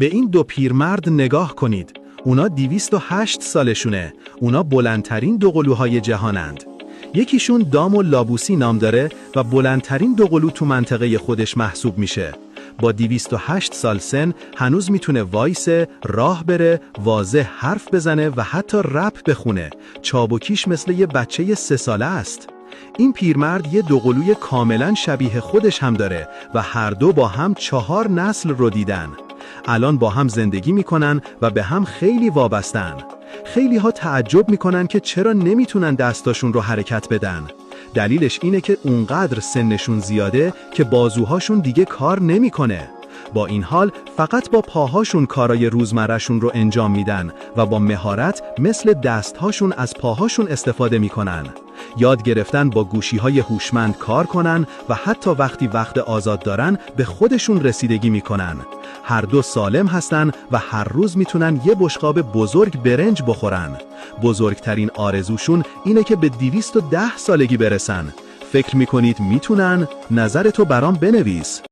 به این دو پیرمرد نگاه کنید. اونا 208 سالشونه. اونا بلندترین دوقلوهای جهانند. یکیشون دام و لابوسی نام داره و بلندترین دوقلو تو منطقه خودش محسوب میشه. با 208 سال سن هنوز میتونه وایسه، راه بره، واضح حرف بزنه و حتی رپ بخونه. چابکیش مثل یه بچه 3 ساله است. این پیرمرد یه دوقلوی کاملا شبیه خودش هم داره و هر دو با هم 4 نسل رو دیدن. الان با هم زندگی میکنن و به هم خیلی وابستن. خیلی ها تعجب میکنن که چرا نمیتونن دستاشون رو حرکت بدن. دلیلش اینه که اونقدر سنشون زیاده که بازوهاشون دیگه کار نمیکنه. با این حال فقط با پاهاشون کارای روزمرهشون رو انجام میدن و با مهارت مثل دستهاشون از پاهاشون استفاده میکنن. یاد گرفتن با گوشی‌های هوشمند کار کنن و حتی وقتی وقت آزاد دارن به خودشون رسیدگی میکنن. هر دو سالم هستن و هر روز میتونن یه بشقاب بزرگ برنج بخورن. بزرگترین آرزوشون اینه که به 210 سالگی برسن. فکر میکنید میتونن؟ نظرتو برام بنویس.